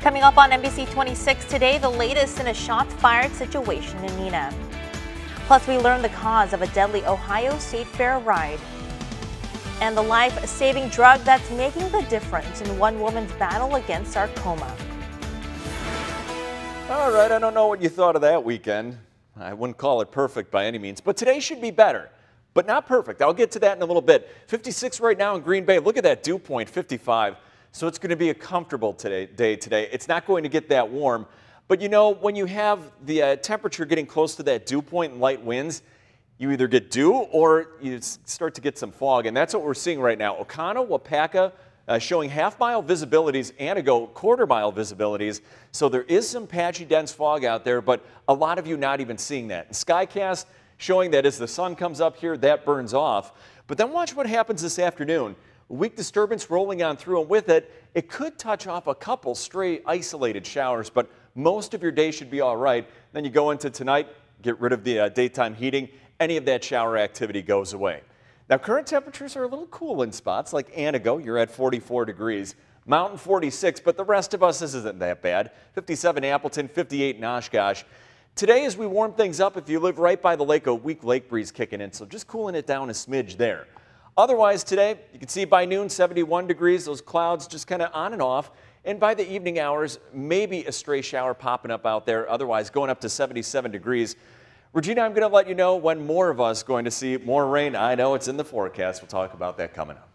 Coming up on NBC 26 today, the latest in a shots fired situation in Neenah. Plus, we learn the cause of a deadly Ohio State Fair ride. And the life-saving drug that's making the difference in one woman's battle against sarcoma. All right, I don't know what you thought of that weekend. I wouldn't call it perfect by any means, but today should be better. But not perfect. I'll get to that in a little bit. 56 right now in Green Bay. Look at that dew point, 55. So it's going to be a comfortable day today. It's not going to get that warm. But you know, when you have the temperature getting close to that dew point and light winds, you either get dew or you start to get some fog. And that's what we're seeing right now. Oconto, Waupaca, showing half-mile visibilities, Antigo quarter-mile visibilities. So there is some patchy, dense fog out there, but a lot of you not even seeing that. And Skycast showing that as the sun comes up here, that burns off. But then watch what happens this afternoon. A weak disturbance rolling on through, and with it, it could touch off a couple stray isolated showers, but most of your day should be all right. Then you go into tonight, get rid of the daytime heating. Any of that shower activity goes away. Now, current temperatures are a little cool in spots like Antigo. You're at 44 degrees. Mountain 46, but the rest of us, this isn't that bad. 57 Appleton, 58 in Oshkosh. Today, as we warm things up, if you live right by the lake, a weak lake breeze kicking in, so just cooling it down a smidge there. Otherwise, today, you can see by noon, 71 degrees, those clouds just kind of on and off. And by the evening hours, maybe a stray shower popping up out there, otherwise going up to 77 degrees. Regina, I'm going to let you know when more of us going to see more rain. I know it's in the forecast. We'll talk about that coming up.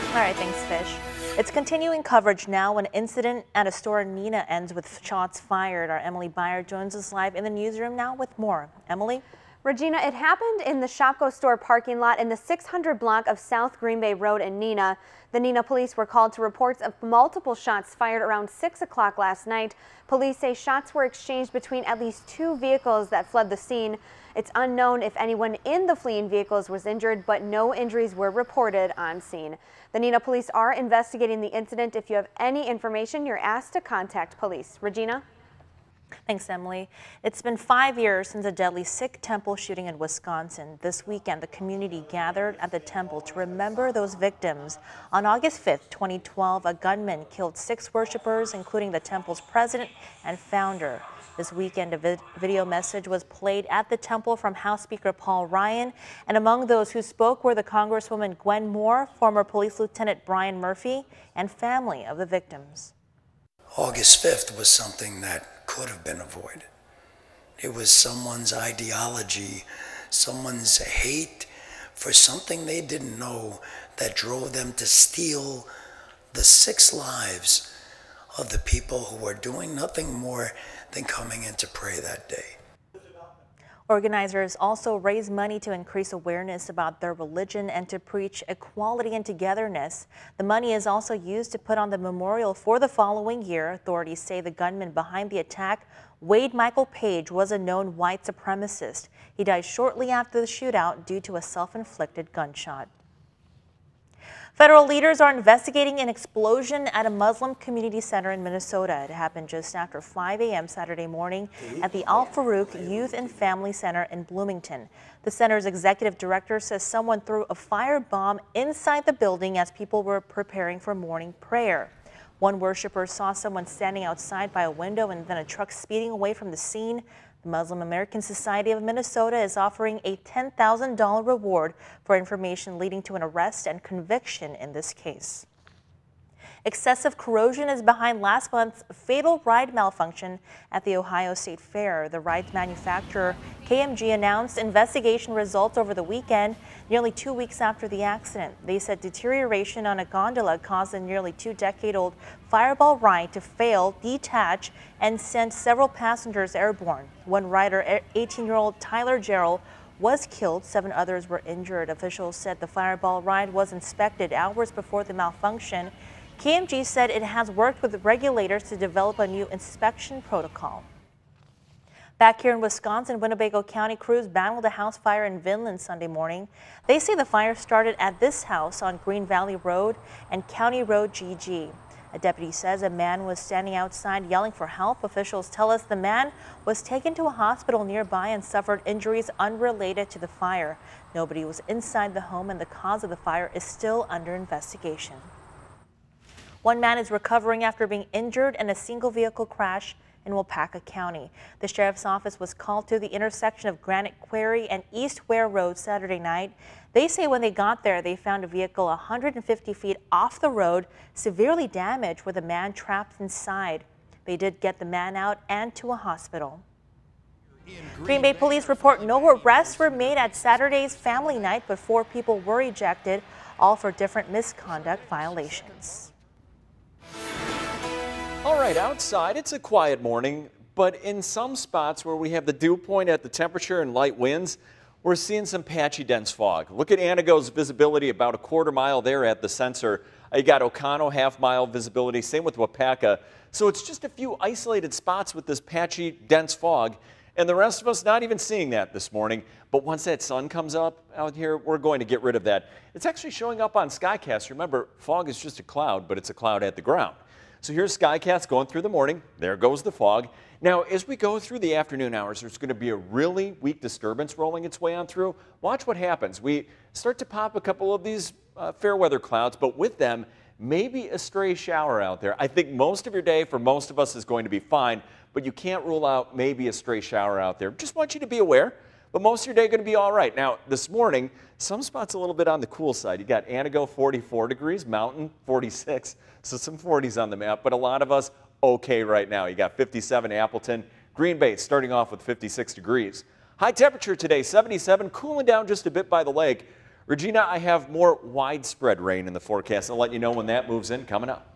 All right, thanks, Fish. It's continuing coverage now when an incident at a store in Neenah ends with shots fired. Our Emily Byer joins us live in the newsroom now with more. Emily? Regina, it happened in the Shopko store parking lot in the 600 block of South Green Bay Road in Neenah. The Neenah police were called to reports of multiple shots fired around 6 o'clock last night. Police say shots were exchanged between at least 2 vehicles that fled the scene. It's unknown if anyone in the fleeing vehicles was injured, but no injuries were reported on scene. The Neenah police are investigating the incident. If you have any information, you're asked to contact police. Regina? Thanks, Emily. It's been 5 years since a deadly Sikh temple shooting in Wisconsin. This weekend, the community gathered at the temple to remember those victims. On August 5th, 2012, a gunman killed 6 worshipers, including the temple's president and founder. This weekend, a video message was played at the temple from House Speaker Paul Ryan. And among those who spoke were the Congresswoman Gwen Moore, former Police Lieutenant Brian Murphy, and family of the victims. August 5th was something that could have been avoided. It was someone's ideology, someone's hate for something they didn't know that drove them to steal the 6 lives of the people who were doing nothing more than coming in to pray that day. Organizers also raise money to increase awareness about their religion and to preach equality and togetherness. The money is also used to put on the memorial for the following year. Authorities say the gunman behind the attack, Wade Michael Page, was a known white supremacist. He died shortly after the shootout due to a self-inflicted gunshot. Federal leaders are investigating an explosion at a Muslim community center in Minnesota. It happened just after 5 a.m. Saturday morning at the Al Farouk Youth and Family Center in Bloomington. The center's executive director says someone threw a firebomb inside the building as people were preparing for morning prayer. One worshiper saw someone standing outside by a window and then a truck speeding away from the scene. The Muslim American Society of Minnesota is offering a $10,000 reward for information leading to an arrest and conviction in this case. Excessive corrosion is behind last month's fatal ride malfunction at the Ohio State Fair. The ride's manufacturer, KMG, announced investigation results over the weekend, nearly 2 weeks after the accident. They said deterioration on a gondola caused the nearly 2-decade-old Fireball ride to fail, detach, and send several passengers airborne. One rider, 18-year-old Tyler Gerald, was killed. 7 others were injured. Officials said the Fireball ride was inspected hours before the malfunction. KMG said it has worked with regulators to develop a new inspection protocol. Back here in Wisconsin, Winnebago County crews battled a house fire in Vinland Sunday morning. They say the fire started at this house on Green Valley Road and County Road GG. A deputy says a man was standing outside yelling for help. Officials tell us the man was taken to a hospital nearby and suffered injuries unrelated to the fire. Nobody was inside the home and the cause of the fire is still under investigation. One man is recovering after being injured in a single vehicle crash in Waupaca County. The sheriff's office was called to the intersection of Granite Quarry and East Ware Road Saturday night. They say when they got there, they found a vehicle 150 feet off the road, severely damaged with a man trapped inside. They did get the man out and to a hospital. Green Bay police report no arrests were made at Saturday's family night, but 4 people were ejected, all for different misconduct violations. All right, outside it's a quiet morning, but in some spots where we have the dew point at the temperature and light winds, we're seeing some patchy dense fog. Look at Anago's visibility, about a quarter mile there at the sensor. You got Ocano, half-mile visibility, same with Waupaca. So it's just a few isolated spots with this patchy dense fog, and the rest of us not even seeing that this morning. But once that sun comes up out here, we're going to get rid of that. It's actually showing up on Skycast. Remember, fog is just a cloud, but it's a cloud at the ground. So here's Skycast going through the morning. There goes the fog. Now, as we go through the afternoon hours, there's going to be a really weak disturbance rolling its way on through. Watch what happens. We start to pop a couple of these fair weather clouds, but with them, maybe a stray shower out there. I think most of your day for most of us is going to be fine, but you can't rule out maybe a stray shower out there. Just want you to be aware, but most of your day going to be all right. Now, this morning, some spots a little bit on the cool side. You got Anago 44 degrees, Mountain 46, so some 40s on the map, but a lot of us okay right now. You got 57 Appleton, Green Bay starting off with 56 degrees. High temperature today, 77, cooling down just a bit by the lake. Regina, I have more widespread rain in the forecast. I'll let you know when that moves in coming up.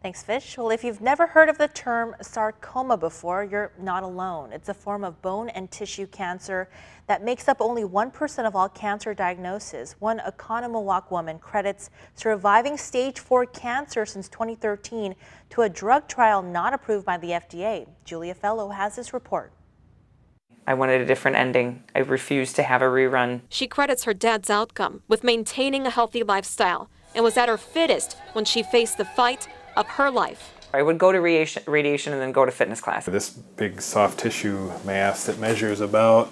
Thanks, Fish. Well, if you've never heard of the term sarcoma before, you're not alone. It's a form of bone and tissue cancer that makes up only 1% of all cancer diagnoses. One Oconomowoc woman credits surviving stage 4 cancer since 2013 to a drug trial not approved by the FDA. Julia Fellow has this report. I wanted a different ending. I refused to have a rerun. She credits her dad's outcome with maintaining a healthy lifestyle and was at her fittest when she faced the fight of her life. I would go to radiation and then go to fitness class. This big soft tissue mass that measures about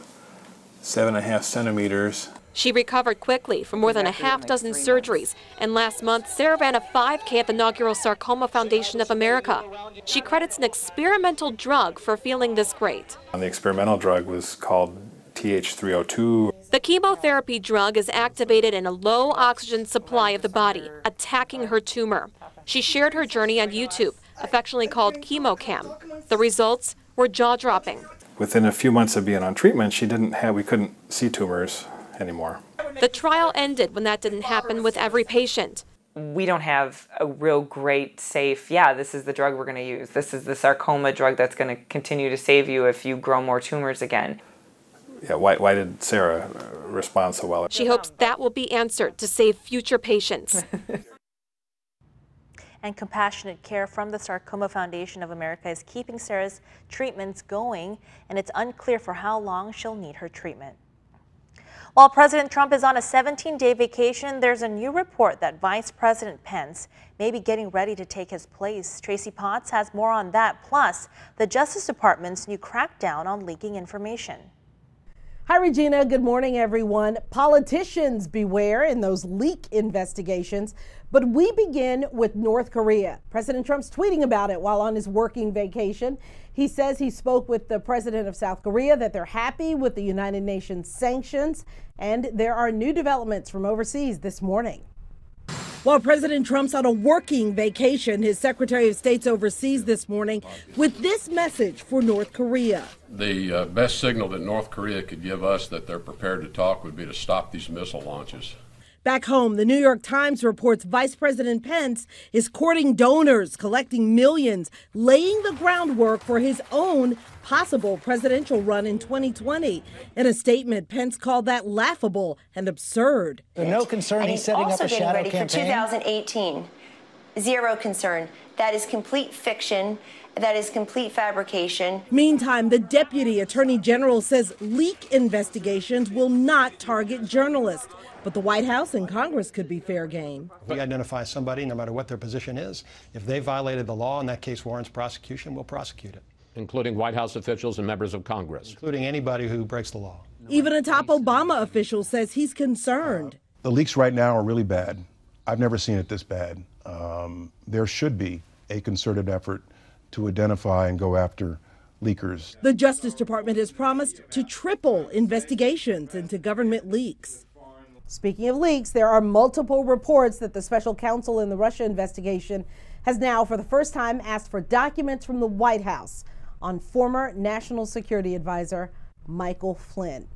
7.5 centimeters. She recovered quickly from more than a half dozen surgeries, and last month Sarah ran a 5K at the inaugural Sarcoma Foundation of America. She credits an experimental drug for feeling this great. The experimental drug was called TH302. The chemotherapy drug is activated in a low oxygen supply of the body, attacking her tumor. She shared her journey on YouTube, affectionately called ChemoCam. The results were jaw-dropping. Within a few months of being on treatment, we couldn't see tumors anymore. The trial ended when that didn't happen with every patient. We don't have a real great, safe, this is the drug we're going to use. This is the sarcoma drug that's going to continue to save you if you grow more tumors again. Yeah, why did Sarah respond so well? She hopes that will be answered to save future patients. And compassionate care from the Sarcoma Foundation of America is keeping Sarah's treatments going, and it's unclear for how long she'll need her treatment. While President Trump is on a 17-day vacation, there's a new report that Vice President Pence may be getting ready to take his place. Tracy Potts has more on that, plus the Justice Department's new crackdown on leaking information. Hi, Regina. Good morning, everyone. Politicians beware in those leak investigations. But we begin with North Korea. President Trump's tweeting about it while on his working vacation. He says he spoke with the president of South Korea, that they're happy with the United Nations sanctions. And there are new developments from overseas this morning. While President Trump's on a working vacation, his Secretary of State's overseas this morning with this message for North Korea. The best signal that North Korea could give us that they're prepared to talk would be to stop these missile launches. Back home, the New York Times reports Vice President Pence is courting donors, collecting millions, laying the groundwork for his own possible presidential run in 2020. In a statement, Pence called that laughable and absurd. No concern he's setting up a shadow campaign. For 2018. Zero concern. That is complete fiction. That is complete fabrication. Meantime, the Deputy Attorney General says leak investigations will not target journalists. But the White House and Congress could be fair game. We identify somebody, no matter what their position is. If they violated the law and that case warrants prosecution, we'll prosecute it. Including White House officials and members of Congress. Including anybody who breaks the law. Even a top Obama official says he's concerned. The leaks right now are really bad. I've never seen it this bad. There should be a concerted effort to identify and go after leakers. The Justice Department has promised to triple investigations into government leaks. Speaking of leaks, there are multiple reports that the special counsel in the Russia investigation has now, for the first time, asked for documents from the White House on former National Security Advisor Michael Flynn.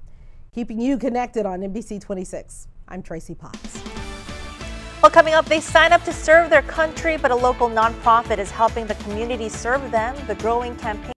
Keeping you connected on NBC 26, I'm Tracy Potts. Well, coming up, they sign up to serve their country, but a local nonprofit is helping the community serve them. The growing campaign